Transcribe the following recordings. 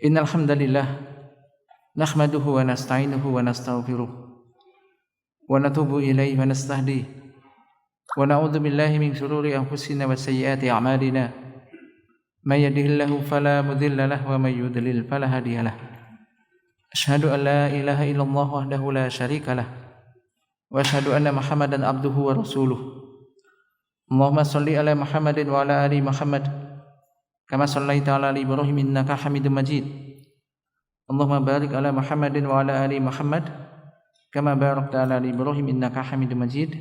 Innal hamdalillah nahmaduhu wa nasta'inuhu wa nastaghfiruh wa natubu ilaihi wa nastahdihi wa na'udzu billahi min shururi anfusina wa sayyiati a'malina may yahdihillahu fala mudilla lahu wa may yudlil fala hadiya lahu asyhadu an la ilaha illallah wahdahu la syarika lah wa asyhadu anna muhammadan abduhu wa rasuluh. Allahumma shalli ala Muhammadin wa ala ali Muhammad kama shallaita ala ali Ibrahim innaka Hamidum Majid. Allahumma barik ala Muhammadin wa ala ali Muhammad kama barakta ala ali Ibrahim innaka Hamidum Majid.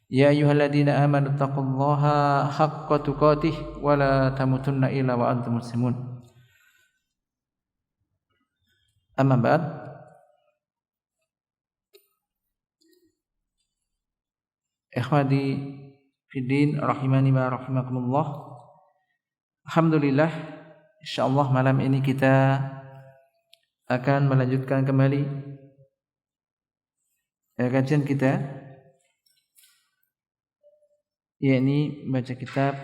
Ya ayyuhalladzina amanu taqullaha haqqa tuqatih wa la tamutunna illa wa antum muslimun. Amma ba'd. Ikhwati fiddin rahimani wa rahimakumullah. Alhamdulillah, insyaallah malam ini kita akan melanjutkan kembali kajian kita, yakni baca kitab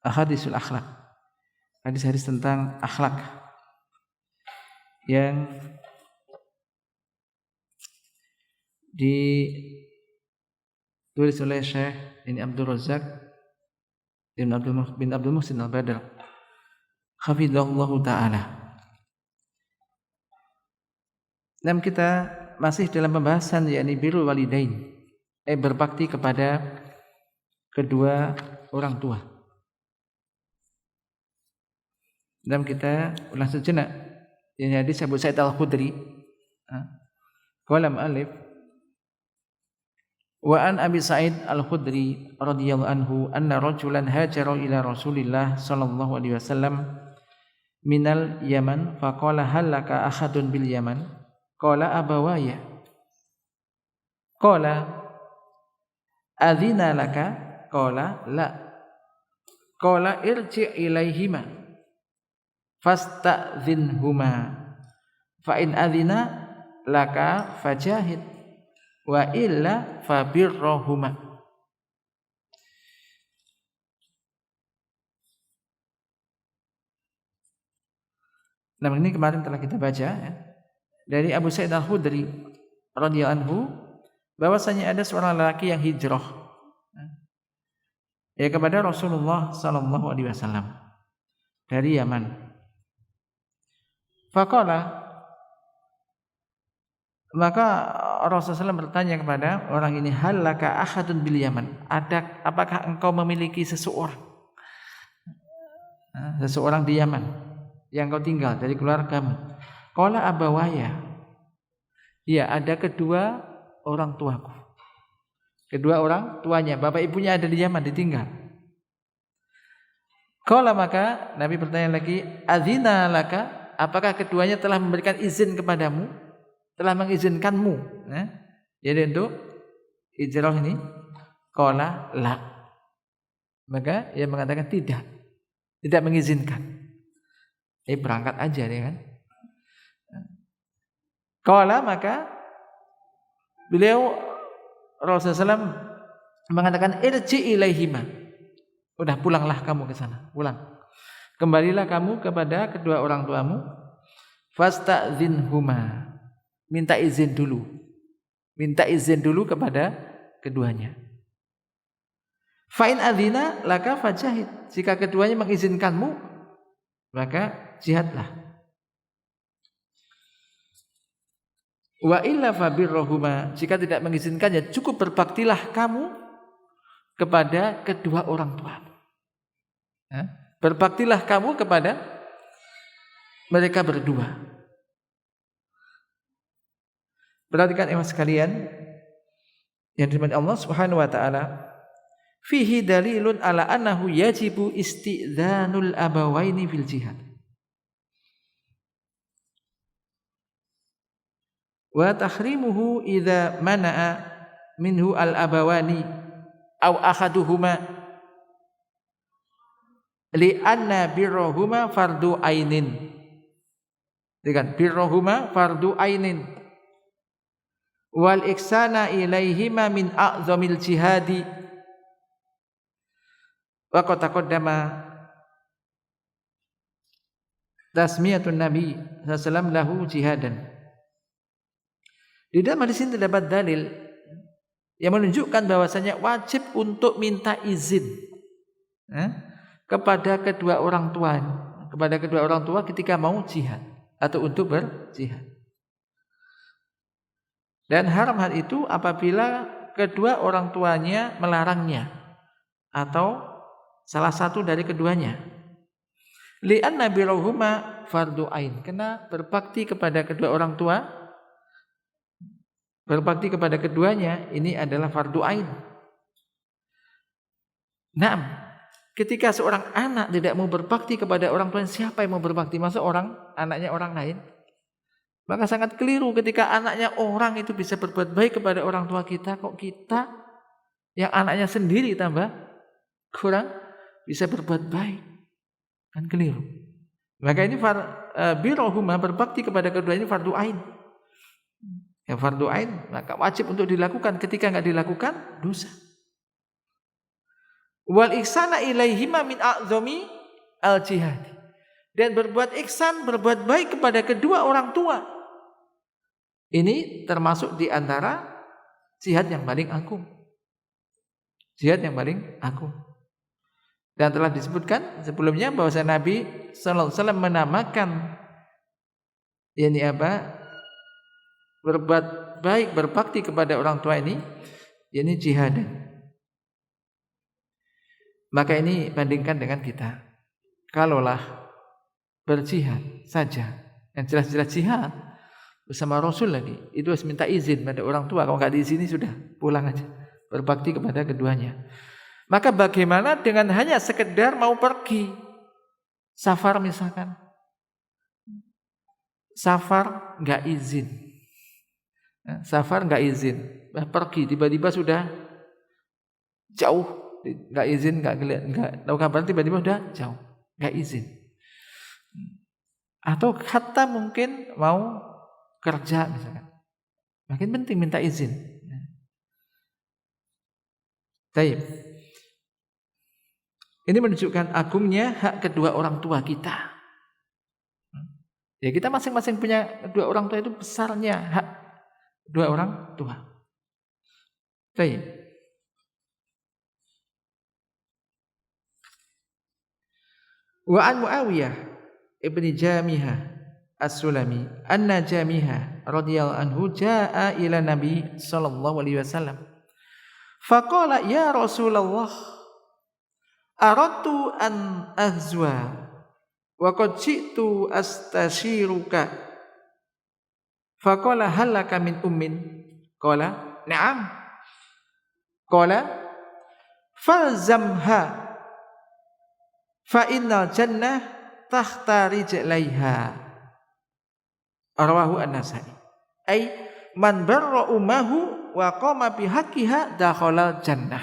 Ahadisul Akhlak, hadis-hadis tentang akhlak yang ditulis oleh Syekh ini Abdul Razak bin Abdul Muhsin Al-Badr hafizahullahu ta'ala. Dan kita masih dalam pembahasan yakni birrul walidain, berbakti kepada kedua orang tua. Dan kita ulang sejenak ini hadis Abu Sa'id Al-Khudri qala mu'allif wa an Abi Sa'id Al-Khudri radhiyallahu anhu anna rajulan hajara ila Rasulillah sallallahu alaihi wasallam minal Yaman faqala hal laka ahadun bil Yaman qala abawaya qala adzina laka qala la qala irji ilaihima fasta'dzinhuma fa in adzina laka fajahid wa illa fabirrohuma. Nah, ini kemarin telah kita baca ya, dari Abu Sa'id Al-Khudri radhiyallahu anhu bahwasanya ada seorang lelaki yang hijrah ya kepada Rasulullah sallallahu alaihi wasallam dari Yaman. Faqala, maka Rasulullah SAW bertanya kepada orang ini, hal laka ahadun bil Yaman, apakah engkau memiliki seseorang di Yaman yang kau tinggal dari keluargamu? Qala abawaya, ya ada kedua orang tuaku, kedua orang tuanya, bapak ibunya ada di Yaman ditinggal. Qala, maka Nabi bertanya lagi, adzina laka, apakah keduanya telah memberikan izin kepadamu, telah mengizinkanmu jadi untuk hijrah ini? Qala la, maka ia mengatakan tidak mengizinkan, berangkat aja dia kan. Qala, maka beliau Rasulullah SAW mengatakan irji ilaihima, udah pulanglah kamu ke sana, pulang, kembalilah kamu kepada kedua orang tuamu, fasta'dzinhuma, minta izin dulu kepada keduanya. Fa'in adzina laka fajahid, jika keduanya mengizinkanmu maka jihadlah. Wa illa fabirrohuma, jika tidak mengizinkannya cukup berbaktilah kamu kepada kedua orang tuamu. Berbaktilah kamu kepada mereka berdua. Perhatikan ikhwan sekalian yang dirahmati Allah Subhanahu wa taala, fihi dalilun ala annahu yajibu istidzanul abawaini fil jihad. Wa tahrimuhu idza mana'a minhu al abawani aw ahaduhuma li anna birruhuma fardu ainin. Dengan birruhuma fardu ainin wal iksana ilaihima min a'zamil jihadi wa qad taqaddama tasmiyatun Nabi sallallahu alaihi wasallam lahu jihadan. Di dalam hadis ini terdapat dalil yang menunjukkan bahwasanya wajib untuk minta izin kepada kedua orang tua ketika mau jihad atau untuk berjihad. Dan haram hal itu apabila kedua orang tuanya melarangnya atau salah satu dari keduanya. Li'anna birruhuma fardu ain, karena berbakti kepada kedua orang tua, berbakti kepada keduanya ini adalah fardu ain. Naam, ketika seorang anak tidak mau berbakti kepada orang tuanya, siapa yang mau berbakti? Masa anaknya orang lain? Maka sangat keliru ketika anaknya orang itu bisa berbuat baik kepada orang tua kita, kok kita yang anaknya sendiri tambah kurang bisa berbuat baik. Kan keliru. Maka ini birruhuma, berbakti kepada kedua ini fardu ain. Yang fardu ain maka wajib untuk dilakukan, ketika enggak dilakukan dosa. Wal ihsana ilaihima min a'zami al jihad. Dan berbuat ihsan, berbuat baik kepada kedua orang tua, ini termasuk di antara jihad yang paling agung. Jihad yang paling agung. Dan telah disebutkan sebelumnya bahwa Nabi sallallahu alaihi wasallam menamakan berbuat baik, berbakti kepada orang tua ini jihad. Maka ini bandingkan dengan kita. Kalaulah berjihad saja, yang jelas-jelas jihad bersama Rasul lagi, itu harus minta izin pada orang tua. Kalau enggak diizini sudah pulang aja, berbakti kepada keduanya. Maka bagaimana dengan hanya sekedar mau pergi safar misalkan, safar enggak izin, pergi tiba-tiba sudah jauh, enggak izin, enggak tahu kabar, tiba-tiba sudah jauh, enggak izin. Atau kata mungkin mau kerja misalkan, makin penting minta izin. Baik. Ini menunjukkan agungnya hak kedua orang tua kita. Ya, kita masing-masing punya kedua orang tua, itu besarnya hak kedua orang tua. Baik. Wa an Muawiyah ibni Jamihah As-Sulami anna Jamihah radhiyallahu anhu jaa ila Nabi sallallahu alaihi wasallam faqala ya Rasulullah aradtu an azwa wa qad ji'tu astashiruka faqala hal laka min ummin qala na'am qala falzamha fa innal jannah tahta rijlaiha. Rawahu An-Nasa'i. Ai man barra ummahu wa qama bihaqqiha dakhalal jannah.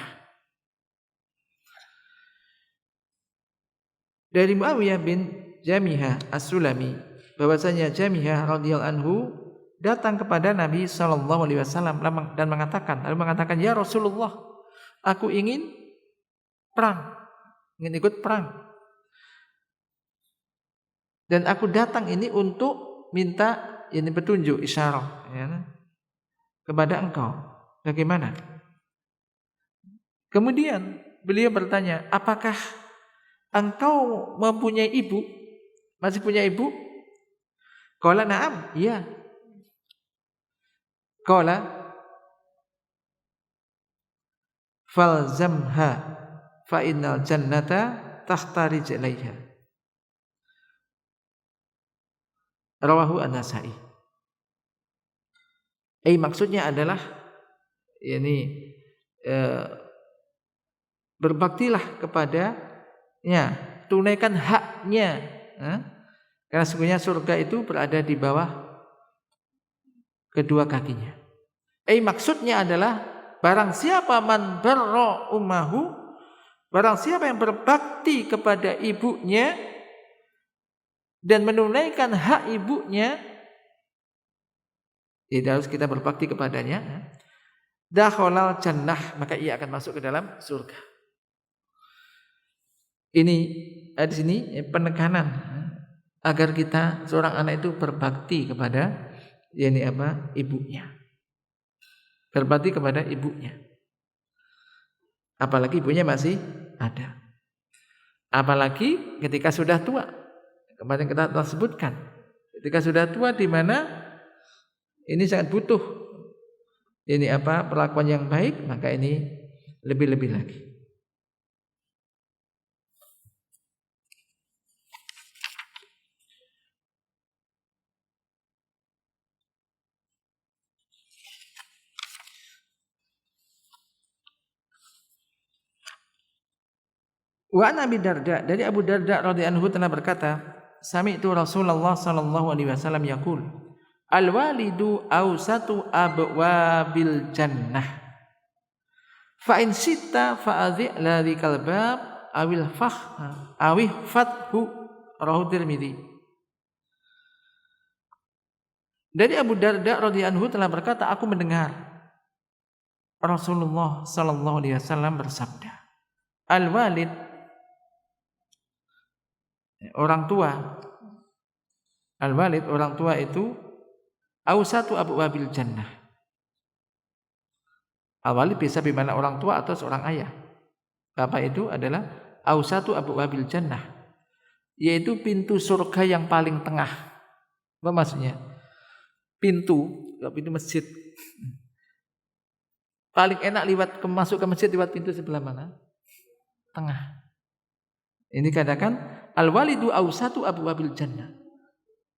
Dari Muawiyah bin Jamihah As-Sulami bahwasanya Jamihah radhiyallahu anhu datang kepada Nabi sallallahu alaihi wasallam dan mengatakan ya Rasulullah, aku ingin ikut perang. Dan aku datang ini untuk minta petunjuk, isyarat kepada engkau. Bagaimana? Kemudian beliau bertanya, apakah engkau mempunyai ibu? Masih punya ibu? Qala na'am, iya. Qala falzamha fa innal jannata tahta rijlaiha. Rawahu An-Nasa'i. Maksudnya adalah berbaktilah kepadanya, tunaikan haknya, karena sesungguhnya surga itu berada di bawah kedua kakinya. Maksudnya adalah barang siapa man barra ummahu, barang siapa yang berbakti kepada ibunya dan menunaikan hak ibunya, tidak harus kita berbakti kepadanya, dakhalal jannah, maka ia akan masuk ke dalam surga. Ini di sini penekanan agar kita seorang anak itu berbakti kepada ibunya. Berbakti kepada ibunya. Apalagi ibunya masih ada. Apalagi ketika sudah tua. Kemarin kita telah sebutkan. Ketika sudah tua di mana ini sangat butuh perlakuan yang baik, maka ini lebih-lebih lagi. Wa Nabi Darda, dari Abu Darda radhiyallahu anhu telah berkata, sami'tu Rasulullah sallallahu alaihi wasallam yaqul, al-walidu awsatu abwabil jannah. Fa in sita fa'adhi dzikal bab awih fathu rawahu Tirmidzi. Dari Abu Darda radhiyallahu anhu telah berkata, aku mendengar Rasulullah sallallahu alaihi wasallam bersabda, al-walid, orang tua, al-walid, orang tua itu awsatu abwabil jannah. Al-walid bisa bermakna orang tua atau seorang ayah. Bapak itu adalah awsatu abwabil jannah, yaitu pintu surga yang paling tengah. Apa maksudnya? Pintu masjid. Paling enak masuk ke masjid lewat pintu sebelah mana? Tengah. Ini katakan al-walidu awsatu abwabil jannah.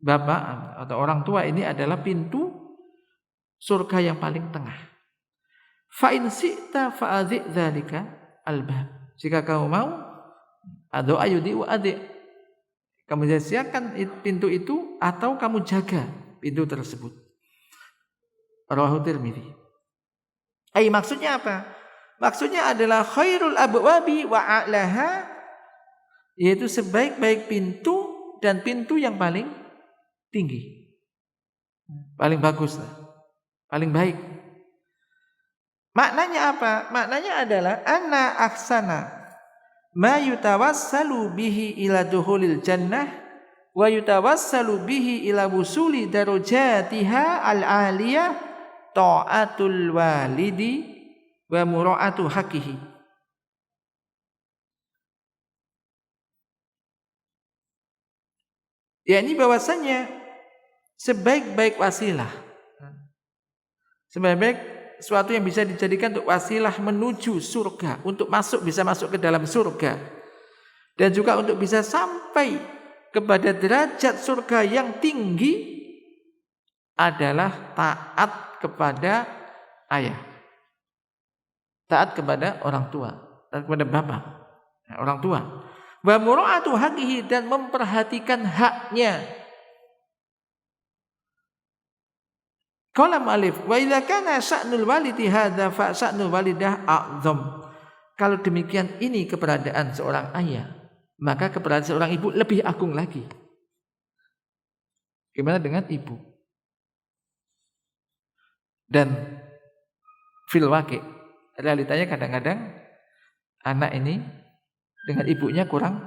Bapak atau orang tua ini adalah pintu surga yang paling tengah. Fa in syi'ta fa'adhi dzalika al-bab. Jika kamu mau, adu ayudi wa adi. Kamu siapkan pintu itu atau kamu jaga pintu tersebut. Rawahu Tirmidzi. Maksudnya apa? Maksudnya adalah khairul abwabi wa a'laha, yaitu sebaik-baik pintu dan pintu yang paling tinggi, paling bagus, paling baik. Maknanya apa? Maknanya adalah anna aksana ma yutawassalu bihi ila dukhulil jannah wa yutawassalu bihi ila wusuli darajatiha al-aliyah ta'atul walidi wa mura'atu haqqihi. Yakni bahwasanya sebaik-baik wasilah, sebaik-baik sesuatu yang bisa dijadikan untuk wasilah menuju surga, untuk bisa masuk ke dalam surga, dan juga untuk bisa sampai kepada derajat surga yang tinggi adalah taat kepada ayah, taat kepada orang tua, taat kepada bapak, orang tua. Wa mura'atu haqqihi, dan memperhatikan haknya. Qala mu'allif wa idza kana sya'nul walidi hadza fa sya'nul walidah a'zam. Kalau demikian ini keberadaan seorang ayah, maka keberadaan seorang ibu lebih agung lagi. Gimana dengan ibu? Dan fil waqi', realitanya kadang-kadang anak ini dengan ibunya kurang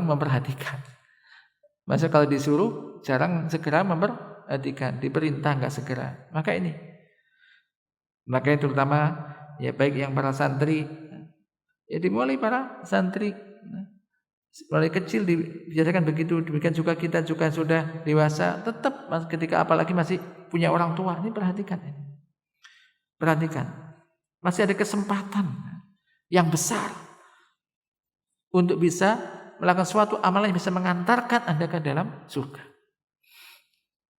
memperhatikan. Masa kalau disuruh jarang segera memperhatikan, diperintah enggak segera. Makanya terutama ya baik yang para santri, ya dimulai para santri mulai kecil dibiasakan begitu. Demikian juga kita juga sudah dewasa, tetap ketika apalagi masih punya orang tua, ini perhatikan. Masih ada kesempatan yang besar untuk bisa melakukan suatu amalan yang bisa mengantarkan Anda ke dalam surga.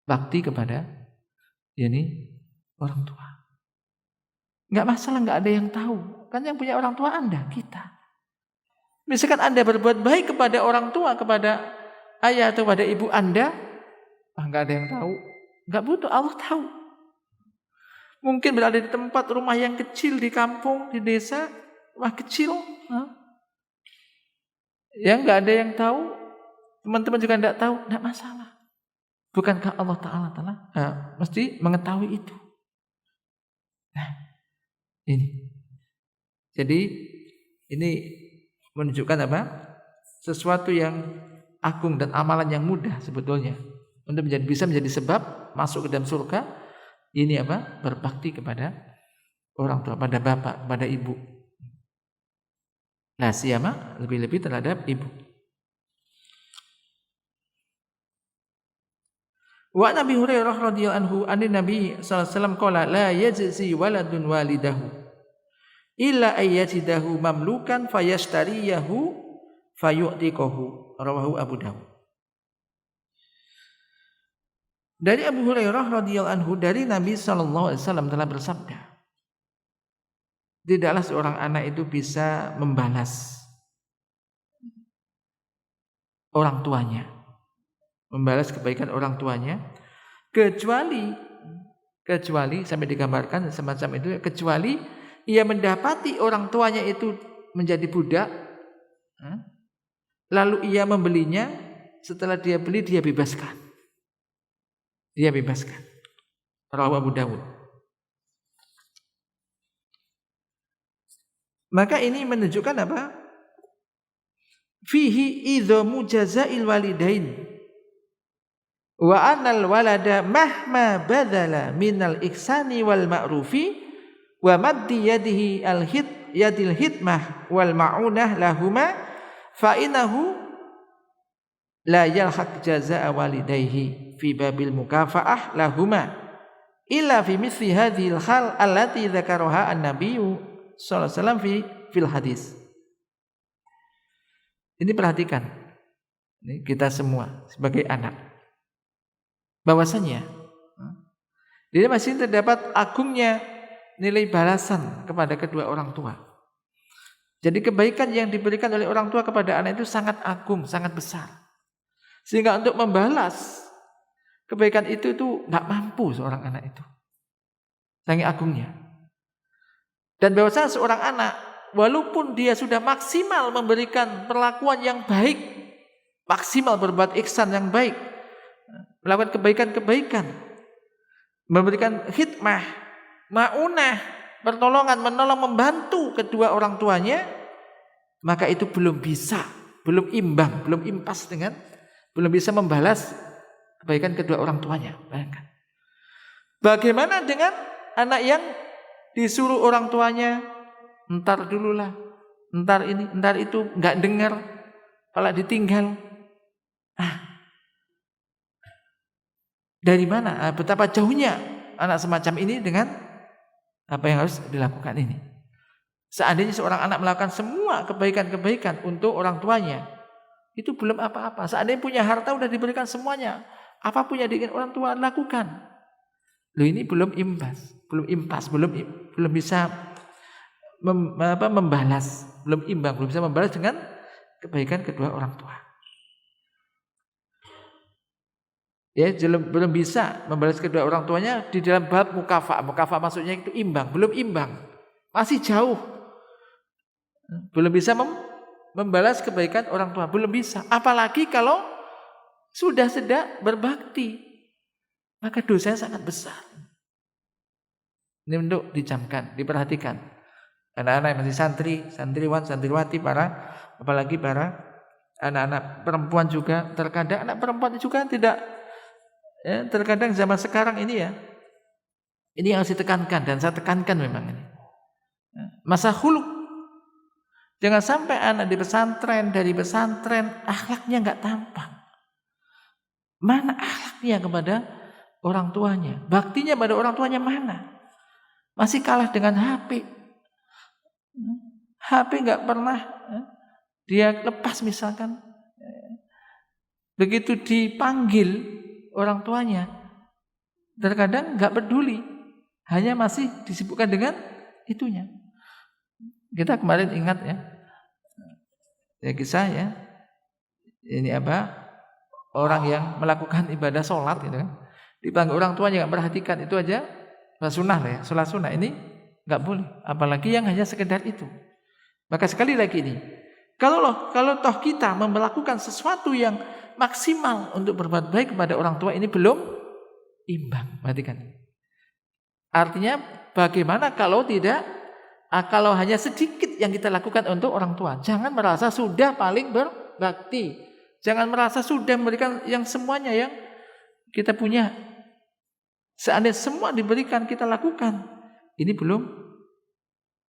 Bakti kepada orang tua. Enggak masalah, enggak ada yang tahu. Kan yang punya orang tua Anda, kita. Misalkan Anda berbuat baik kepada orang tua, kepada ayah atau pada ibu Anda, enggak ada yang tahu. Enggak butuh, Allah tahu. Mungkin berada di tempat rumah yang kecil di kampung, di desa, rumah kecil, yang nggak ada yang tahu, teman-teman juga nggak tahu, nggak masalah. Bukankah Allah Taala mesti mengetahui itu? Nah, ini. Jadi ini menunjukkan apa? sesuatu yang agung dan amalan yang mudah sebetulnya untuk bisa menjadi sebab masuk ke dalam surga. Ini apa? Berbakti kepada orang tua, pada bapak, pada ibu. Nah, siapa? Lebih-lebih terhadap ibu. Wa Nabi Hurairah radhiyallahu anhu anin Nabi sallallahu alaihi wasallam qala la yajzi waladun walidahu illa ayyajidahu mamlukan fayashtariyahu fayu'tiqahu, rawahu Abu Dawud. Dari Abu Hurairah radhiyallahu anhu dari Nabi sallallahu alaihi wasallam telah bersabda, tidaklah seorang anak itu bisa membalas orang tuanya, membalas kebaikan orang tuanya, kecuali sampai digambarkan semacam itu, kecuali ia mendapati orang tuanya itu menjadi budak, lalu ia membelinya, setelah dia beli dia bebaskan. Rawahu Abu Dawud. Maka ini menunjukkan apa? Fihi idzamu jazail walidain wa anal walada mahma badala minal ihsani wal ma'rufi wa maddi yadihi yadil hidmah wal ma'unah lahuma fa innahu la yalhaq jazaa walidayhi fi babil mukafaah lahuma illa fi mithli hadhil hal allati dzakaraha an-nabiyyu sallallahu alaihi wasallam fil hadis. Ini perhatikan, ini kita semua sebagai anak, bahwasanya dia masih terdapat agungnya nilai balasan kepada kedua orang tua. Jadi kebaikan yang diberikan oleh orang tua kepada anak itu sangat agung, sangat besar, sehingga untuk membalas kebaikan itu nggak mampu seorang anak itu, saking agungnya. Dan bahwasanya seorang anak, walaupun dia sudah maksimal memberikan perlakuan yang baik, maksimal berbuat ihsan yang baik, melakukan kebaikan-kebaikan, memberikan hikmah, ma'unah, pertolongan, menolong, membantu kedua orang tuanya, maka itu belum bisa, belum imbang, belum impas dengan, belum bisa membalas kebaikan kedua orang tuanya. Bayangkan. Bagaimana dengan anak yang disuruh orang tuanya, entar dululah, entar ini, entar itu, enggak dengar, malah ditinggal. Dari mana? Betapa jauhnya anak semacam ini dengan apa yang harus dilakukan ini. Seandainya seorang anak melakukan semua kebaikan-kebaikan untuk orang tuanya, itu belum apa-apa. Seandainya punya harta sudah diberikan semuanya, apapun yang diingin orang tua lakukan. Loh, ini belum impas, belum bisa membalas, belum imbang, belum bisa membalas dengan kebaikan kedua orang tua. Ya, belum bisa membalas kedua orang tuanya di dalam bab mukafa. Mukafa maksudnya itu imbang, belum imbang, masih jauh, belum bisa membalas kebaikan orang tua, belum bisa. Apalagi kalau sudah sedang berbakti, maka dosanya sangat besar. Ini untuk dicamkan, diperhatikan. Anak-anak yang masih santriwan, santriwati, apalagi para anak-anak perempuan juga, terkadang anak perempuan juga tidak, ya, terkadang zaman sekarang ini ya, ini yang harus ditekankan dan saya tekankan memang ini. Masa khuluk. Jangan sampai anak dari pesantren akhlaknya enggak tampak. Mana akhlaknya kepada orang tuanya? Baktinya pada orang tuanya mana? Masih kalah dengan HP. HP enggak pernah dia lepas misalkan. Begitu dipanggil orang tuanya, terkadang enggak peduli, hanya masih disibukkan dengan itunya. Kita kemarin ingat ya kisah ya, ini orang yang melakukan ibadah sholat gitu kan, dipanggil orang tuanya enggak perhatikan, itu aja sunnah lah ya, sholat sunnah ini enggak boleh, apalagi yang hanya sekedar itu. Maka sekali lagi ini, kalau toh kita melakukan sesuatu yang maksimal untuk berbuat baik kepada orang tua, ini belum imbang, perhatikan. Artinya bagaimana kalau hanya sedikit yang kita lakukan untuk orang tua? Jangan merasa sudah paling bakti. Jangan merasa sudah memberikan yang semuanya yang kita punya. Seandainya semua diberikan kita lakukan, ini belum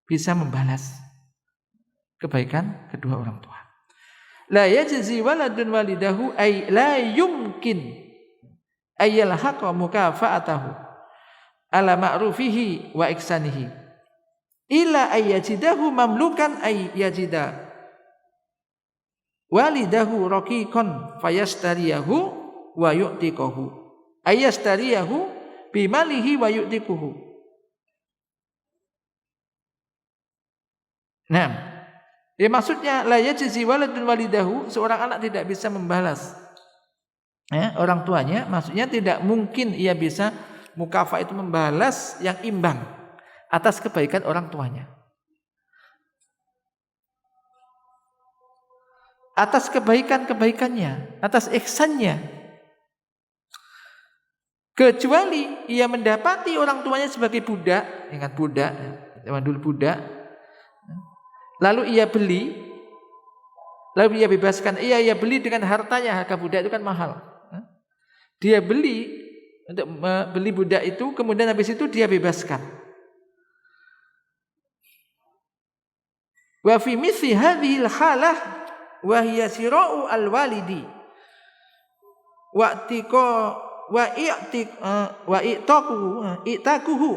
bisa membalas kebaikan kedua orang tua. La yajzi waladun walidahu ay la yumkin ayyalhaqa mukafa'atahu ala ma'rufihi wa ihsanihi illa ayyajidahu mamlukan ay yajida walidahu raqiqan fayastariyahu wa yu'tiquhu ayastariyahu bimalihi wa yu'tiquhu. Nah, ya maksudnya la yajzi waladun walidahu, seorang anak tidak bisa membalas orang tuanya, maksudnya tidak mungkin ia bisa mukafa itu membalas yang imbang atas kebaikan orang tuanya, atas kebaikannya, atas ihsannya, kecuali ia mendapati orang tuanya sebagai budak, ingat budak, zaman dulu budak, lalu ia beli, lalu ia bebaskan, ia beli dengan hartanya, harga budak itu kan mahal. Dia beli untuk beli budak itu, kemudian habis itu dia bebaskan. Wa fi mithli hadhil halah wa hiya sira'u al-walidi wa i'tiqa wa i'taquhu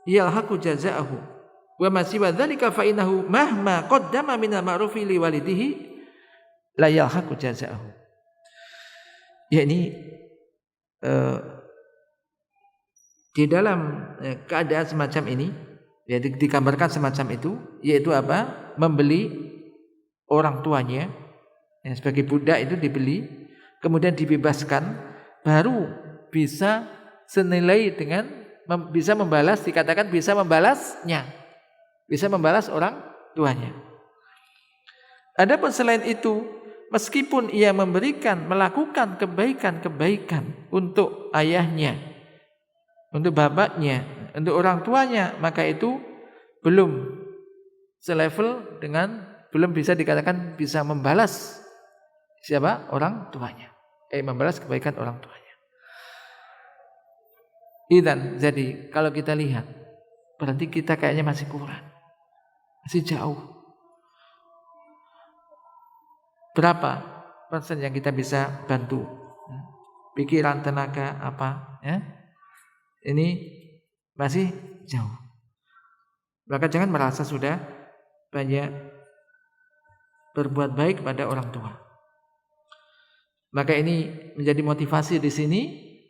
yalhaqu jazaahu wa ma siwa dzalika fa innahu mahma qaddama min al-ma'rufi li walidihi la yalhaqu jazaahu. Yakni di dalam keadaan semacam ini, ya digambarkan semacam itu, yaitu apa? Membeli orang tuanya, ya, sebagai budak itu dibeli, kemudian dibebaskan, baru bisa senilai dengan bisa membalas, dikatakan bisa membalasnya, bisa membalas orang tuanya. Adapun selain itu, meskipun ia melakukan kebaikan-kebaikan untuk ayahnya, untuk bapaknya, untuk orang tuanya, maka itu belum selevel dengan, belum bisa dikatakan bisa membalas siapa? Orang tuanya. Membalas kebaikan orang tuanya. Jadi kalau kita lihat, berarti kita kayaknya masih kurang, masih jauh. Berapa persen yang kita bisa bantu? Pikiran, tenaga, apa? Ya? Ini masih jauh. Maka jangan merasa sudah banyak berbuat baik pada orang tua. Maka ini menjadi motivasi di sini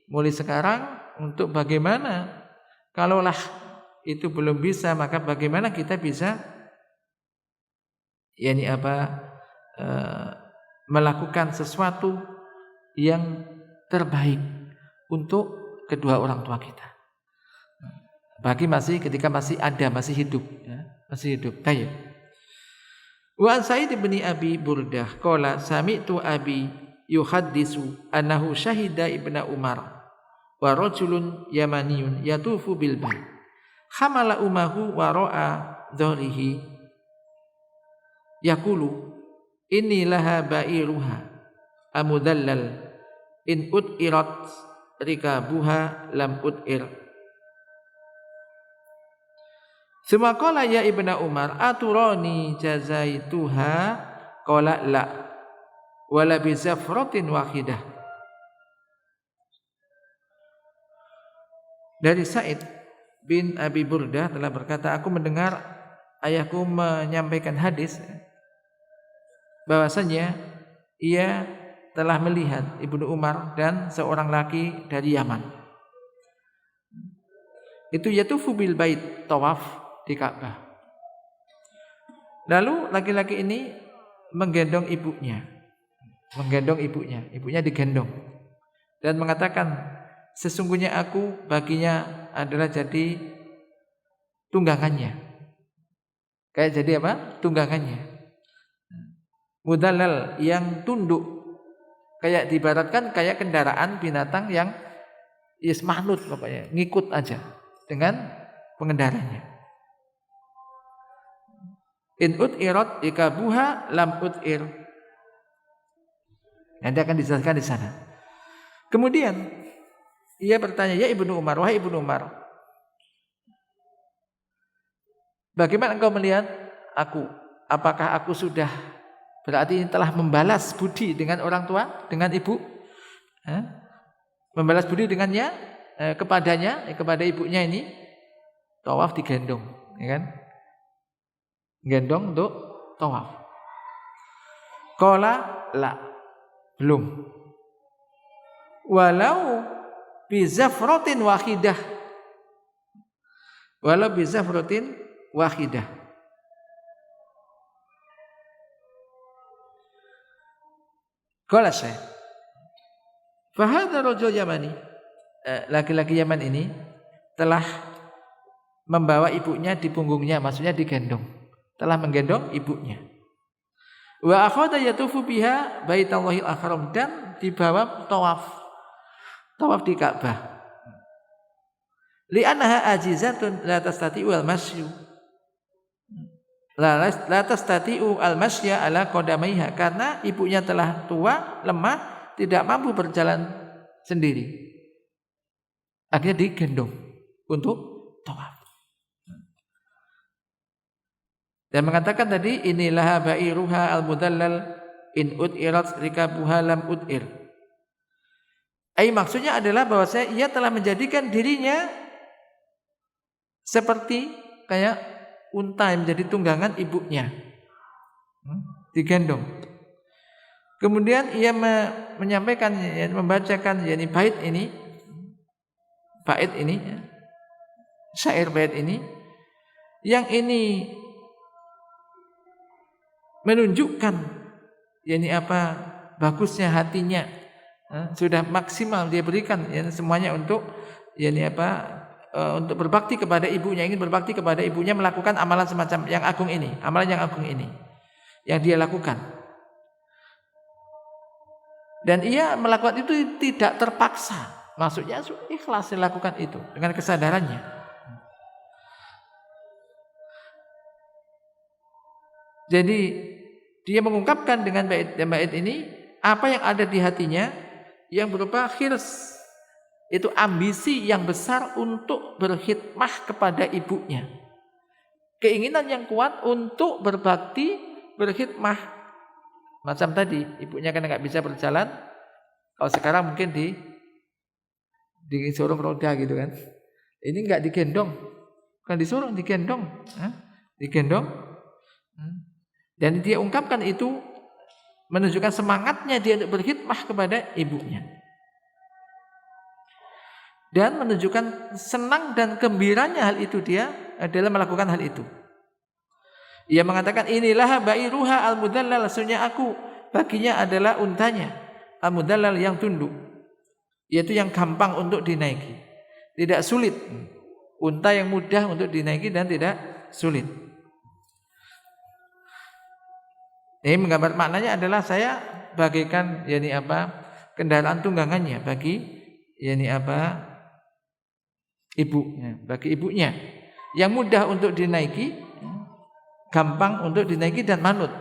mulai sekarang untuk bagaimana, kalaulah itu belum bisa, maka bagaimana kita bisa, melakukan sesuatu yang terbaik untuk kedua orang tua kita. Bagi ketika masih ada, masih hidup, ya, masih hidup. Tayyib. Wa Sa'id bin Abi Burdah qala sami'tu abi yuhaddisu annahu syahida ibna Umar wa rajulun yamaniyun yatufu bil bait. Hamala umahu wa ra'a dharihi yaqulu inni laha ba'iruha amudallal in ud'irat rikabuha lam ud'ir. Suma qala ya ibna Umar aturani jazaituha qala la wala bi zafratin wahidah. Dari Sa'id bin Abi Burdah telah berkata, aku mendengar ayahku menyampaikan hadis bahwasanya ia telah melihat Ibnu Umar dan seorang laki dari Yaman. Itu yatufu bil bait, tawaf di Ka'bah. Lalu laki-laki ini menggendong ibunya. Ibunya digendong dan mengatakan, sesungguhnya aku baginya adalah jadi tunggangannya. Kayak jadi apa? Tunggangannya. Mudallal, yang tunduk, kayak diibaratkan kayak kendaraan binatang yang manut, pokoknya ngikut aja dengan pengendaranya. In ut'irat rikabuha lam ut'ir. Nanti akan dijelaskan di sana. Kemudian ia bertanya, ya Ibnu Umar, wahai Ibnu Umar, bagaimana engkau melihat aku? Apakah aku sudah berarti telah membalas budi dengan orang tua, dengan ibu? Membalas budi dengannya, kepadanya, kepada ibunya ini, tawaf digendong, ya kan? Gendong untuk tawaf. Qala la, belum. Walau bizafratin wahidah. Walau bizafratin wahidah. Qala Syekh, fahadha rajul Yamani, laki-laki Yaman ini telah membawa ibunya di punggungnya, maksudnya digendong, telah menggendong ibunya. Wa akhadha yatufu biha baitallahil akram, dan dibawa tawaf di Ka'bah. Li'annaha ajizatun la tastati'u al-masyu. La tastati'u al-masya ala qadamaiha, karena ibunya telah tua, lemah, tidak mampu berjalan sendiri. Akhirnya digendong untuk tawaf. Dan mengatakan tadi, inilah ba'iruha al-mudallal in ut'irat rikabuha lam ut'ir. Maksudnya adalah bahwa ia telah menjadikan dirinya seperti kayak unta yang menjadi tunggangan ibunya, digendong. Kemudian ia menyampaikan, membacakan bait ini, syair bait ini, yang ini menunjukkan bagusnya hatinya. Sudah maksimal dia berikan semuanya untuk untuk berbakti kepada ibunya, ingin berbakti kepada ibunya, melakukan amalan semacam yang agung ini, amalan yang agung ini yang dia lakukan. Dan ia melakukan itu tidak terpaksa, maksudnya ikhlas melakukan itu dengan kesadarannya. Jadi dia mengungkapkan dengan bait ini apa yang ada di hatinya, yang berupa khirs, itu ambisi yang besar untuk berkhidmah kepada ibunya, keinginan yang kuat untuk berbakti, berkhidmah. Macam tadi, ibunya kan nggak bisa berjalan, kalau sekarang mungkin disuruh roda gitu kan. Ini nggak digendong, kan disuruh digendong, digendong. Dan dia ungkapkan itu menunjukkan semangatnya dia untuk berkhidmah kepada ibunya, dan menunjukkan senang dan gembiranya hal itu dia adalah melakukan hal itu. Ia mengatakan, inilah ba'iruha al-mudallal, sesungguhnya aku baginya adalah untanya al-mudallal yang tunduk, yaitu yang gampang untuk dinaiki, tidak sulit. Unta yang mudah untuk dinaiki dan tidak sulit. Ini menggambar maknanya adalah saya bagaikan kendaraan tunggangannya bagi bagi ibunya, yang mudah untuk dinaiki, gampang untuk dinaiki dan manut,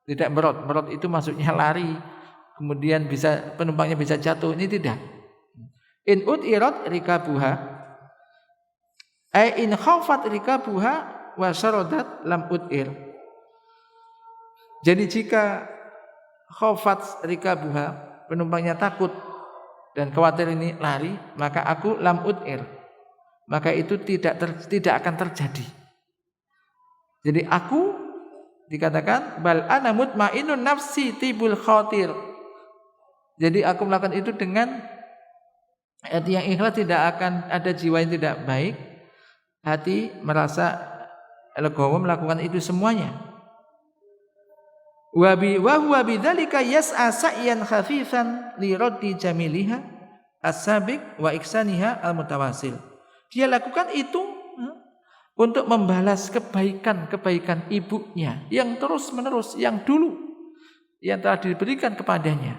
tidak merot. Merot itu maksudnya lari, kemudian bisa penumpangnya bisa jatuh, ini tidak. In ut'irat rikabuha, in khafat rikabuha wa syaradat lam ut'ir. Jadi jika khafat rikabuha, penumpangnya takut dan khawatir ini lari, maka aku lam ut'ir, maka itu tidak akan terjadi. Jadi aku dikatakan bal ana mutmainun nafsi tibul khatir. Jadi aku melakukan itu dengan hati yang ikhlas, tidak akan ada jiwa yang tidak baik, hati merasa legowo melakukan itu semuanya. Wa huwa bidzalika yas'a sa'yan khafifan li raddi jamiliha as-sabiq wa iksaniha al-mutawasil. Dia lakukan itu untuk membalas kebaikan-kebaikan ibunya yang terus-menerus, yang dulu yang telah diberikan kepadanya,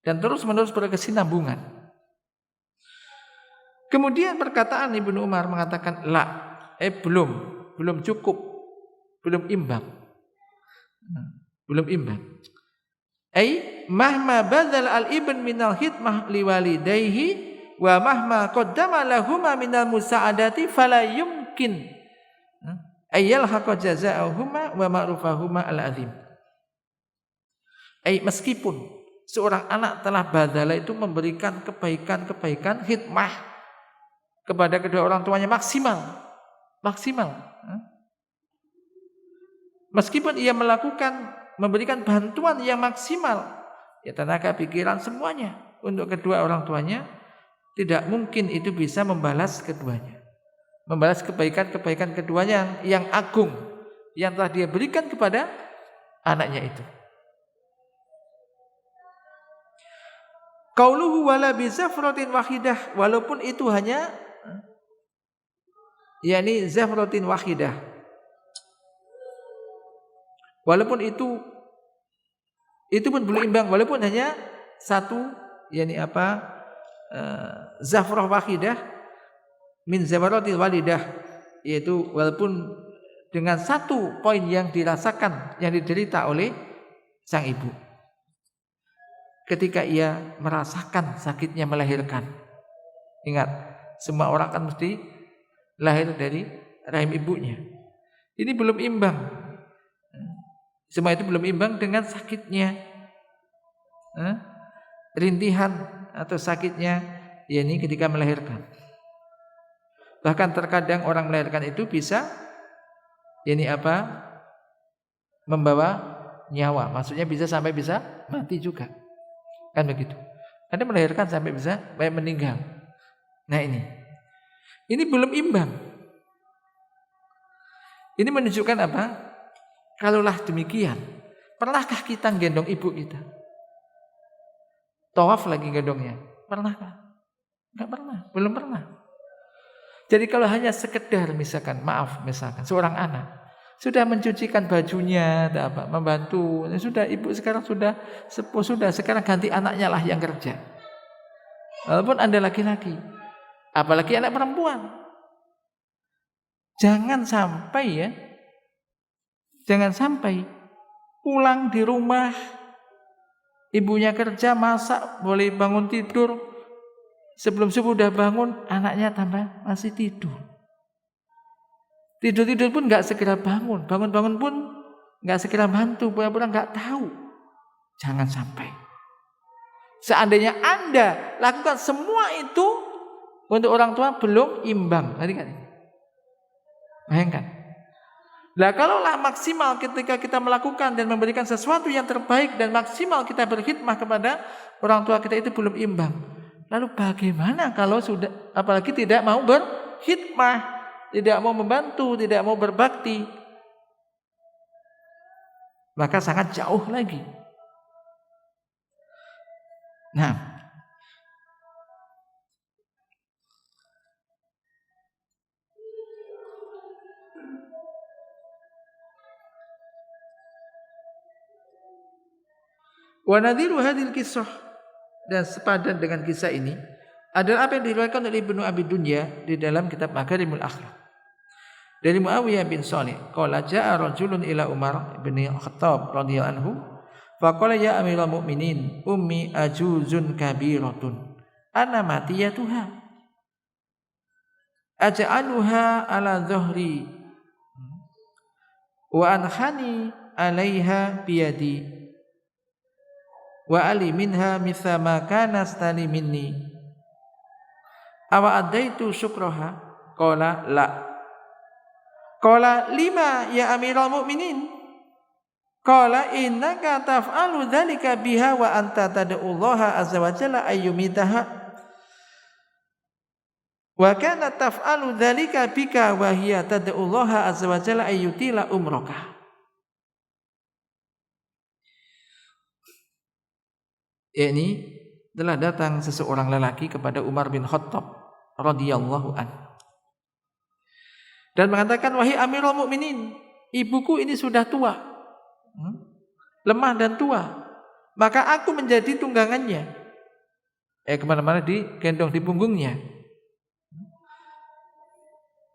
dan terus-menerus berkesinambungan. Kemudian perkataan Ibnu Umar mengatakan belum cukup belum imbang. Belum imbang. Ai mahma badzal al-ibn minal khidmah liwalidayhi wa mahma qaddama lahuma minal musa'adati fala yumkin ayyal haqa jazaa'uhuma wa ma'rufahuma al-azim. Ai meskipun seorang anak telah badzala itu memberikan kebaikan-kebaikan khidmah kepada kedua orang tuanya maksimal. Meskipun ia memberikan bantuan yang maksimal, ya tenaga, pikiran, semuanya untuk kedua orang tuanya, tidak mungkin itu bisa membalas keduanya. Membalas kebaikan-kebaikan keduanya yang agung yang telah dia berikan kepada anaknya itu. Qauluhu wala bi zafratin wahidah, walaupun itu hanya yakni zafratin wahidah. Walaupun itu pun belum imbang, walaupun hanya satu, yakni zafrah wahidah min zawaratil walidah, yaitu walaupun dengan satu poin yang dirasakan, yang diderita oleh sang ibu ketika ia merasakan sakitnya melahirkan. Ingat, semua orang kan mesti lahir dari rahim ibunya. Ini belum imbang. Semua itu belum imbang dengan sakitnya, rintihan atau sakitnya, yakni ketika melahirkan. Bahkan terkadang orang melahirkan itu bisa, yakni membawa nyawa. Maksudnya bisa sampai bisa mati juga, kan begitu. Ada melahirkan sampai bisa meninggal. Nah ini belum imbang. Ini menunjukkan apa? Kalaulah demikian, pernahkah kita gendong ibu kita? Tawaf lagi gendongnya, pernahkah? Enggak pernah, belum pernah. Jadi kalau hanya sekedar misalkan seorang anak sudah mencucikan bajunya, membantu, sudah ibu sekarang sudah sepuh, sekarang ganti anaknya lah yang kerja. Walaupun Anda laki-laki, apalagi anak perempuan, jangan sampai pulang di rumah, ibunya kerja, masak, boleh bangun tidur, sebelum subuh udah bangun, anaknya masih tidur. Tidur pun nggak segera bangun pun nggak segera bantu, pura-pura nggak tahu. Jangan sampai. Seandainya Anda lakukan semua itu untuk orang tua, belum imbang. Bayangkan. Nah, kalaulah maksimal ketika kita melakukan dan memberikan sesuatu yang terbaik dan maksimal kita berkhidmah kepada orang tua kita itu belum imbang. Lalu bagaimana kalau sudah, apalagi tidak mau berkhidmah, tidak mau membantu, tidak mau berbakti, maka sangat jauh lagi. Nah, wa nadhiru hadhil kisah, dan sepadan dengan kisah ini adalah apa yang diriwayatkan oleh Ibnu Abi Dunya di dalam kitab Makarimul Akhlaq dari Muawiyah bin Shalih, qala jaa rajulun ila Umar bin Khattab radhiyallahu anhu faqala ya amiral mu'minin ummi ajuzun kabiratun ana matiyatuha aj'aluha ala dhahri wa ankhani alaiha biyadi wa ali minha mitha ma kana stali minni awa adaitu syukraha qala la qala lima ya amiral mu'minin qala innaka taf'alu dzalika biha wa anta tad'ullaha azza wa jalla ayyumitaha wa kana taf'alu dzalika bika wa hiya tad'ullaha azza wa jalla ayyutila umraka. Ini telah datang seseorang lelaki kepada Umar bin Khattab radhiyallahu anhu dan mengatakan, wahai Amirul Mukminin, ibuku ini sudah tua, lemah dan tua, maka aku menjadi tunggangannya. Kemana-mana digendong di punggungnya.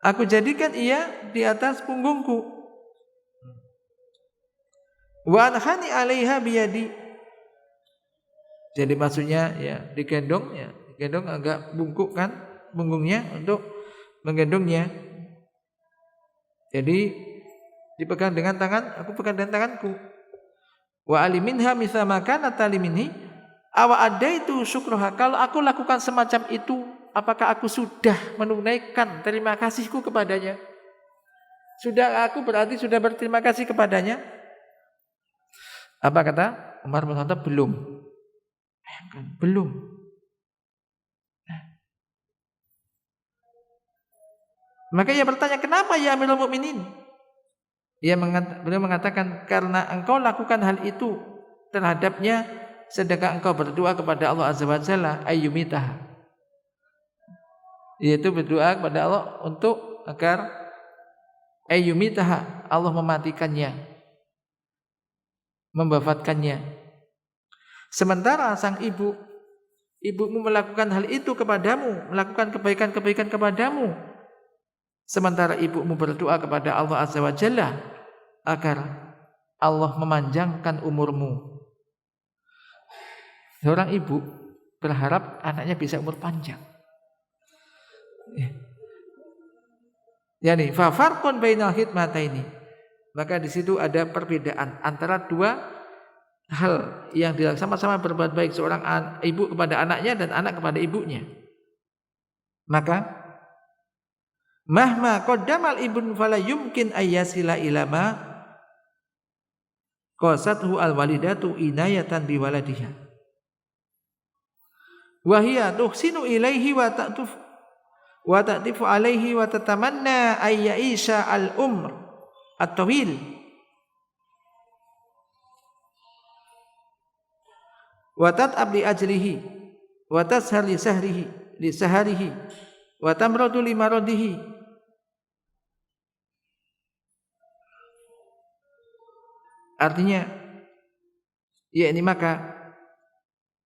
Aku jadikan ia di atas punggungku. Wa anhani 'alaiha biyadi. Jadi maksudnya ya digendong agak bungkuk kan punggungnya untuk menggendongnya. Jadi dipegang dengan tangan, aku pegang dengan tanganku. Wa aliminha mithla ma kanat talimini awa adaitu syukruha. Kalau aku lakukan semacam itu, apakah aku sudah menunaikan terima kasihku kepadanya? Sudah, aku berarti sudah berterima kasih kepadanya? Apa kata Umar bin Khattab? Belum. Belum. Maka ia bertanya, kenapa ya Amirul Mukminin? Beliau mengatakan, karena engkau lakukan hal itu terhadapnya sedangkan engkau berdoa kepada Allah Azza wa Jalla ayyumitah, yaitu berdoa kepada Allah untuk agar ayyumitah, Allah mematikannya, memwafatkannya. Sementara sang ibumu melakukan hal itu kepadamu, melakukan kebaikan-kebaikan kepadamu, sementara ibumu berdoa kepada Allah Azza wa Jalla agar Allah memanjangkan umurmu. Seorang ibu berharap anaknya bisa umur panjang. Yani fa farqun bainal khidmataini. Maka di situ ada perbedaan antara dua hal yang sama-sama berbuat baik, seorang ibu kepada anaknya dan anak kepada ibunya. Maka mahma qaddamal ibn fala yumkin ayyasila ilama qasathu alwalidatu inayatan biwaladiha wa hiya tuhsinu ilaihi wa ta'tifu alaihi wa tatamanna ayyisha al-umr at-tawil wa tat'ab li ajlihi wa tashar li saharihi wa tamradu li maradihi. Artinya yakni maka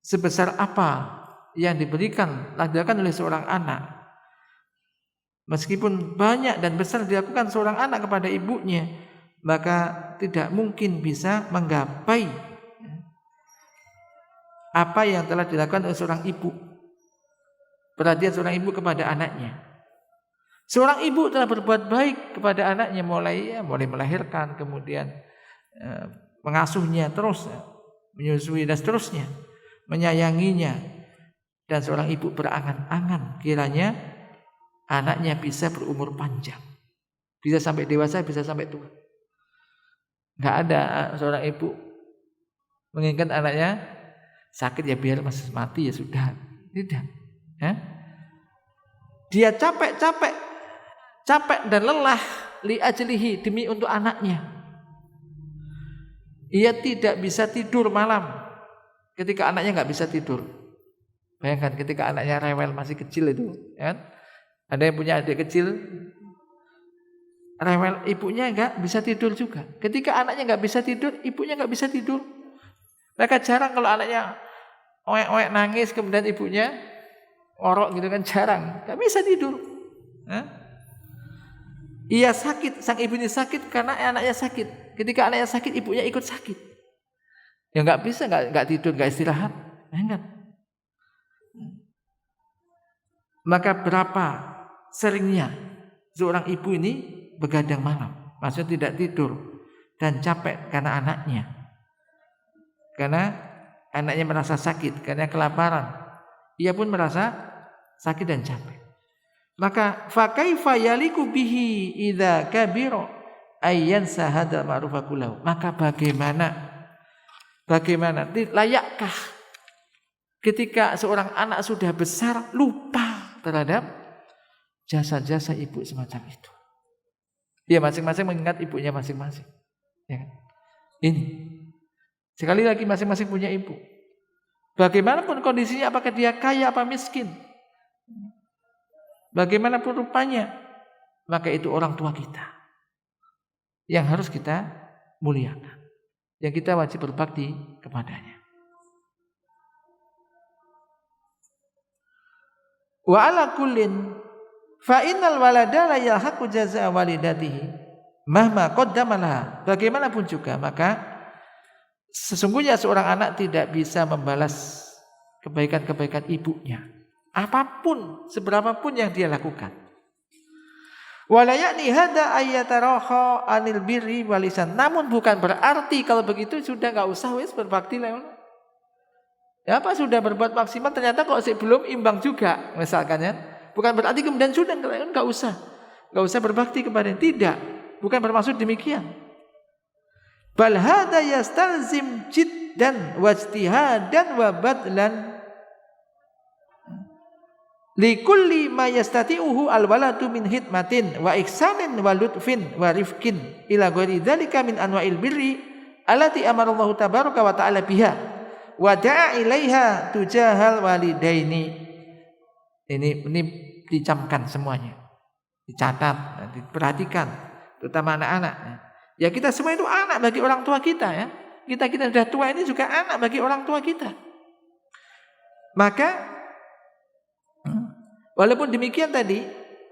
sebesar apa yang dilakukan oleh seorang anak, meskipun banyak dan besar dilakukan seorang anak kepada ibunya, maka tidak mungkin bisa menggapai apa yang telah dilakukan oleh seorang ibu. Perhatian seorang ibu kepada anaknya. Seorang ibu telah berbuat baik kepada anaknya, mulai melahirkan, kemudian mengasuhnya terus, menyusui dan seterusnya, menyayanginya. Dan seorang ibu berangan-angan kiranya anaknya bisa berumur panjang, bisa sampai dewasa, bisa sampai tua. Enggak ada seorang ibu menginginkan anaknya sakit ya biar masih mati ya sudah. Tidak. Dia capek dan lelah li ajlihi, demi untuk anaknya. Ia tidak bisa tidur malam ketika anaknya enggak bisa tidur. Bayangkan ketika anaknya rewel masih kecil itu, kan? Ada yang punya adik kecil rewel, ibunya enggak bisa tidur juga. Ketika anaknya enggak bisa tidur, ibunya enggak bisa tidur. Maka jarang kalau anaknya oek-oek nangis kemudian ibunya orok gitu kan, jarang. Enggak bisa tidur. Ia sakit, sang ibu ini sakit karena anaknya sakit. Ketika anaknya sakit, ibunya ikut sakit. Ya enggak bisa, enggak tidur, enggak istirahat. Enggak. Maka berapa seringnya seorang ibu ini begadang malam, maksudnya tidak tidur dan capek karena anaknya. Karena anaknya merasa sakit, karena kelaparan. Ia pun merasa sakit dan capek. Maka fa kaifa yaliku bihi idza kabira ayyan sahada ma'rufa kullahu. Maka bagaimana layakkah ketika seorang anak sudah besar lupa terhadap jasa-jasa ibu semacam itu. Ya, masing-masing mengingat ibunya masing-masing. Ya kan? Ini sekali lagi masing-masing punya ibu. Bagaimanapun kondisinya, apakah dia kaya apa miskin, bagaimanapun rupanya, maka itu orang tua kita yang harus kita muliakan, yang kita wajib berbakti kepadanya. Wa ala kullin fa innal walada la yalhaqu jazaa walidatihi mahma qaddama laha. Bagaimanapun juga, maka Sesungguhnya seorang anak tidak bisa membalas kebaikan-kebaikan ibunya, apapun, seberapapun yang dia lakukan. Wala yakni hada ayyataraha anil birri walisan. Namun bukan berarti kalau begitu sudah enggak usah wis berbakti lah. Ya apa sudah berbuat maksimal ternyata kok belum imbang juga misalkan ya. Bukan berarti kemudian sudah enggak usah berbakti kepadanya. Tidak, bukan bermaksud demikian. Bal hada yastalzim jiddan wajtihadan wa badlan likulli ma yastati'uhu alwaladu min hidmatin wa ihsanin wa lutfin wa rifqin ila ghairi dzalika min anwa'il birri allati amarallahu tabaraka wa ta'ala biha wa da'a ilaiha tujahal walidaini. Ini dicamkan semuanya, dicatat, diperhatikan, terutama anak-anak. Ya kita semua itu anak bagi orang tua kita ya. Kita sudah tua ini juga anak bagi orang tua kita. Maka walaupun demikian tadi,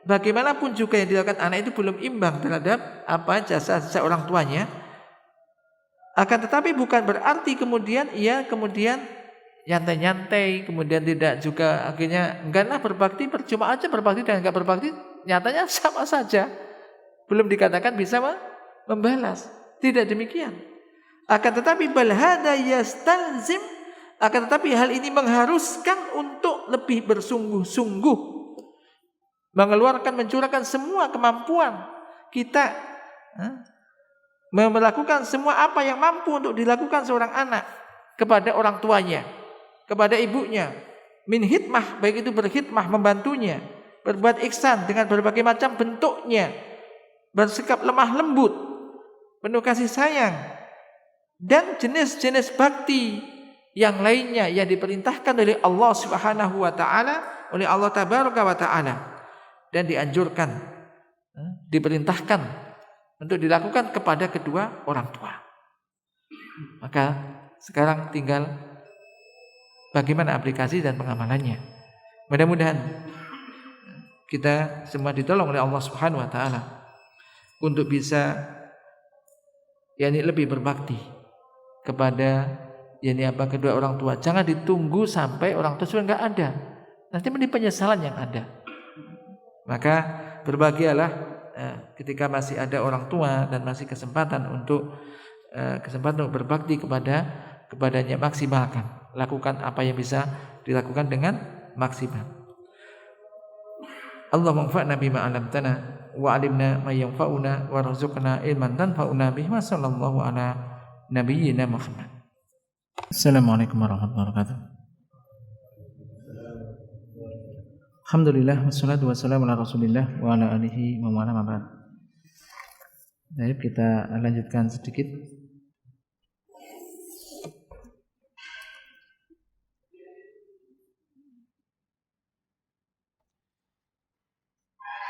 bagaimanapun juga yang dilakukan anak itu belum imbang terhadap jasa orang tuanya. Akan tetapi bukan berarti kemudian ia nyantai-nyantai, kemudian tidak juga akhirnya enggaklah berbakti, percuma aja berbakti dan enggak berbakti, nyatanya sama saja. Belum dikatakan bisa membalas. Tidak demikian. Akan tetapi bal hada yastalzim, akan tetapi hal ini mengharuskan untuk lebih bersungguh-sungguh mengeluarkan, mencurahkan semua kemampuan kita, melakukan semua apa yang mampu untuk dilakukan seorang anak kepada orang tuanya, kepada ibunya, min hikmah, baik itu berkhidmah membantunya, berbuat ihsan dengan berbagai macam bentuknya, bersikap lemah lembut, penuh kasih sayang, dan jenis-jenis bakti yang lainnya yang diperintahkan oleh Allah Subhanahu wa taala, oleh Allah Tabaraka wa taala, dan dianjurkan, diperintahkan untuk dilakukan kepada kedua orang tua. Maka sekarang tinggal bagaimana aplikasi dan pengamalannya. Mudah-mudahan kita semua ditolong oleh Allah Subhanahu wa taala untuk bisa lebih berbakti kepada kedua orang tua. Jangan ditunggu sampai orang tua sudah enggak ada. Nanti menjadi penyesalan yang ada. Maka berbahagialah ketika masih ada orang tua dan masih kesempatan untuk berbakti kepadanya, maksimalkan. Lakukan apa yang bisa dilakukan dengan maksimal. Allahumma anfa'na bima 'allamtana wa 'allimna ma yanfa'una warzuqna ilman tanfa'una bihi wa sallallahu ala nabiyyina Muhammad. Assalamualaikum warahmatullahi wabarakatuh. Alhamdulillah wassalatu wassalamu ala Rasulillah wa ala alihi wa man wala. Baik, kita lanjutkan sedikit.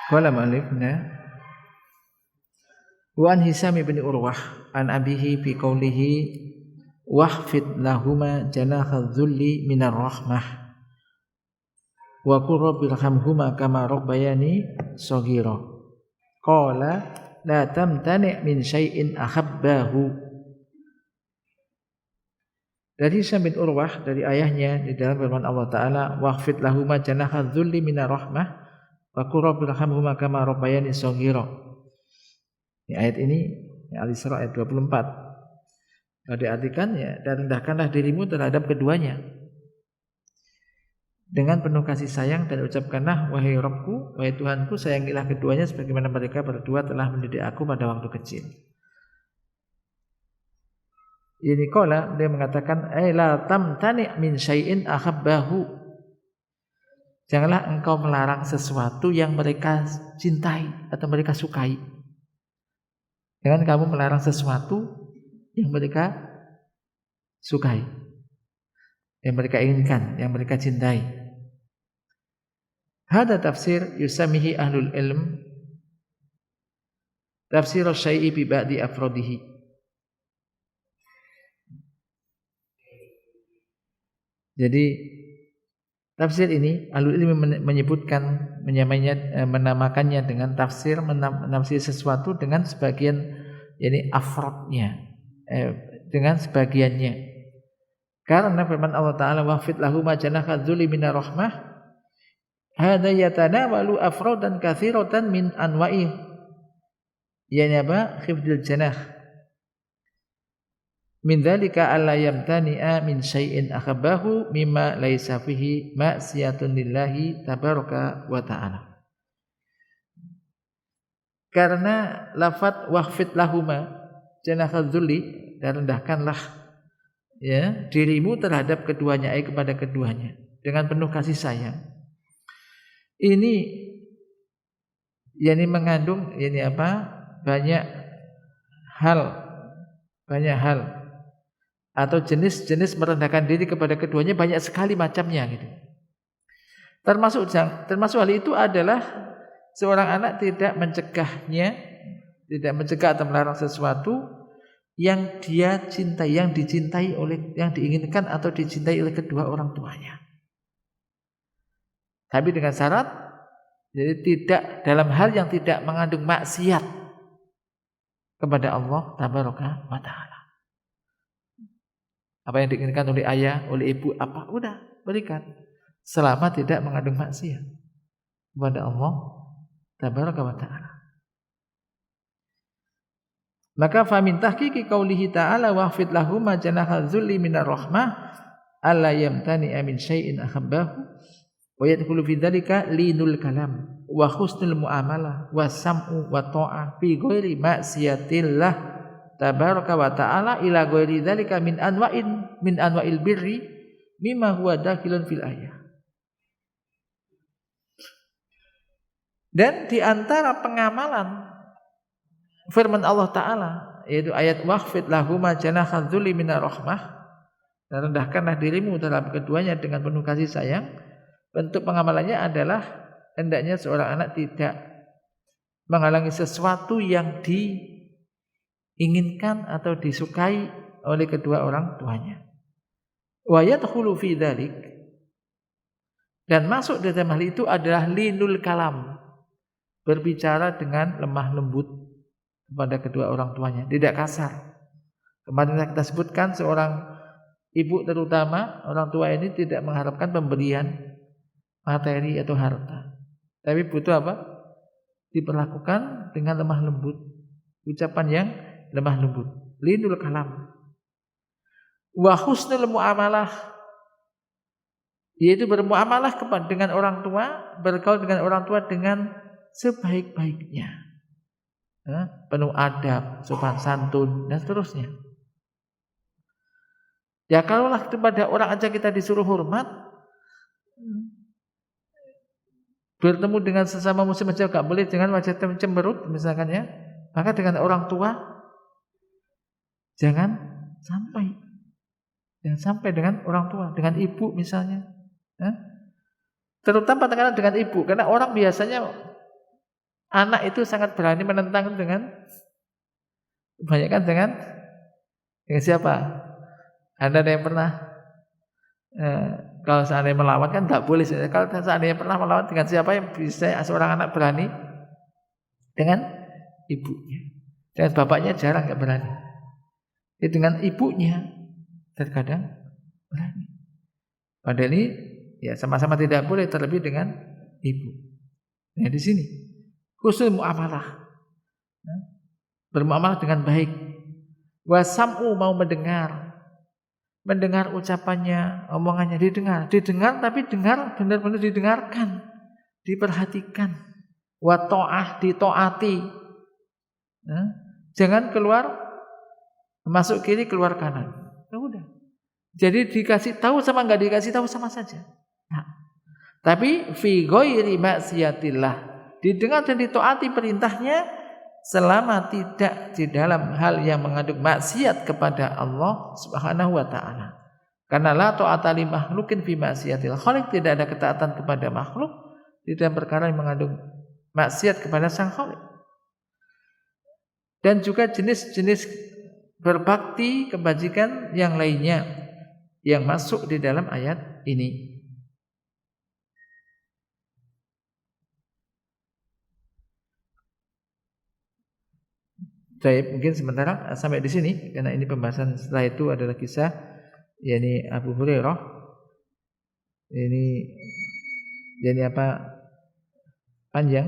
Qala mu'allifna wa an Hisam bin Urwah an abihi fi qawlihi wahfid lahuma janaha dhulli minar rahmah wa qur rabbirhamhuma kama rabbayani shaghira qala la tamtani' min syai'in ahabbahu. Dari Hisam bin Urwah dari ayahnya di dalam firman Allah Ta'ala, wahfid lahuma janaha dhulli minar rahmah wa qur rabbirhamhuma kama rabbayani shaghira. Ini ayat ini Al-Isra ayat 24. Kalau diartikan dan rendahkanlah dirimu terhadap keduanya dengan penuh kasih sayang dan ucapkanlah wahai Rabbku, wahai Tuhanku, sayangilah keduanya sebagaimana mereka berdua telah mendidik aku pada waktu kecil. Ini qala, dia mengatakan la tamtani' min syai'in ahabbahu. Janganlah engkau melarang sesuatu yang mereka cintai atau mereka sukai. Jangan kamu melarang sesuatu yang mereka sukai, yang mereka inginkan, yang mereka cintai. Hada tafsir yusamihi ahlul ilm tafsir syai'i bi ba'di afrodihi. Jadi tafsir ini ahlul ilmi menyebutkan, menamakannya dengan tafsir menafsir sesuatu dengan sebagian afrodnya, dengan sebagiannya. Karena firman Allah Ta'ala wahfid lahuma janaha dzulli minar rahmah hadza yatanawalu afradan katsiratan min anwa'i yani apa khifdil janah min dzalika alla yamtani'a min syai'in akhabahu mimma laisa fihi ma'siyatun lillahi tabaraka wa ta'ala. Karena lafaz wahfid lahuma janahal dzulli, dan rendahkanlah ya dirimu terhadap keduanya, kepada keduanya dengan penuh kasih sayang. Ini yakni mengandung ini apa? Banyak hal atau jenis-jenis merendahkan diri kepada keduanya banyak sekali macamnya gitu. Termasuk hal itu adalah seorang anak tidak mencegah atau melarang sesuatu yang dia cintai, yang diinginkan atau dicintai oleh kedua orang tuanya. Tapi dengan syarat, jadi tidak dalam hal yang tidak mengandung maksiat kepada Allah Tabaraka wa Ta'ala. Apa yang diinginkan oleh ayah, oleh ibu, apa udah berikan, selama tidak mengandung maksiat kepada Allah Tabaraka wa Ta'ala. Maka famin tahqiqi qaulihi ta'ala wahfid lahum janaha dzulli minar rahmah alla yamtani min syai'in ahabbahu wa yadkhulu fi dzalika linul kalam wa husnul muamalah wa sam'u wa ta'ah fi ghairi ma'siyatillah tabaraka wa ta'ala ila ghairi dzalika min anwa'il birri mimma huwa dakhilun fil ayah. Dan di antara pengamalan firman Allah Ta'ala, yaitu ayat wahfid lahuma janahal dzulli minar rahmah, dan rendahkanlah dirimu dalam keduanya dengan penuh kasih sayang. Bentuk pengamalannya adalah hendaknya seorang anak tidak menghalangi sesuatu yang diinginkan atau disukai oleh kedua orang tuanya. Wa yadkhulu fi dzalik, dan masuk dalam hal itu adalah linul kalam, berbicara dengan lemah lembut kepada kedua orang tuanya, tidak kasar. Kemarin kita sebutkan seorang ibu terutama orang tua ini tidak mengharapkan pemberian materi atau harta, tapi butuh apa? Diperlakukan dengan lemah lembut, ucapan yang lemah lembut, linul kalam. Wa husnul muamalah, yaitu bermuamalah dengan orang tua, bergaul dengan orang tua dengan sebaik-baiknya, penuh adab, sopan santun, dan seterusnya. Ya kalaulah kepada orang aja kita disuruh hormat, bertemu dengan sesama muslim aja gak boleh dengan wajah cemberut misalkan ya, maka dengan orang tua jangan sampai dengan orang tua, dengan ibu misalnya, terutama kadang-kadang dengan ibu, karena orang biasanya anak itu sangat berani menentang dengan kebanyakan dengan siapa? Anda ada yang pernah kalau seandainya melawan kan tidak boleh. Kalau seandainya pernah melawan dengan siapa yang bisa seorang anak berani? Dengan ibunya. Dengan bapaknya jarang nggak berani. Dengan ibunya terkadang berani. Padahal ini ya sama-sama tidak boleh, terlebih dengan ibu. Nah di sini khusus muamalah, bermuamalah dengan baik. Wasam'u, mau mendengar ucapannya, omongannya, didengar tapi dengar benar-benar didengarkan, diperhatikan. Wa ta'ah, ditaati. Jangan keluar masuk kiri keluar kanan. Ya udah. Jadi dikasih tahu sama enggak dikasih tahu sama saja. Nah, tapi fi ghairi maksiatillah, didengar dan ditaati perintahnya selama tidak di dalam hal yang mengandung maksiat kepada Allah Subhanahu wa taala. Karena la ta'ata li makhluqin fi maksiatil khaliq, tidak ada ketaatan kepada makhluk di dalam perkara yang mengandung maksiat kepada Sang Khaliq. Dan juga jenis-jenis berbakti kebajikan yang lainnya yang masuk di dalam ayat ini. Baik, mungkin sementara sampai di sini karena ini pembahasan setelah itu adalah kisah yakni Abu Hurairah. Ini panjang.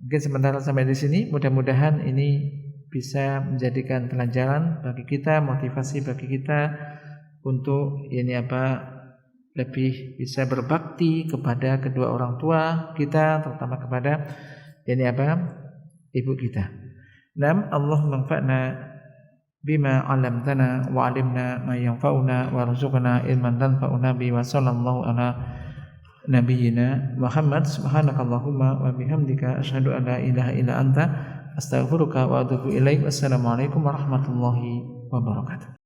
Mungkin sementara sampai di sini. Mudah-mudahan ini bisa menjadikan pelajaran bagi kita, motivasi bagi kita untuk lebih bisa berbakti kepada kedua orang tua kita, terutama kepada ibu kita. Nam Allah manfa'na bima 'allamtana wa 'allimna ma yanfa'una warzuqna ilman tanfa'una bi wa sallallahu ala nabiyyina Muhammad. Subhanakallahumma wa bihamdika asyhadu an la ilaha illa anta astaghfiruka wa atubu ilaik. Wassalamualaikum warahmatullahi wabarakatuh.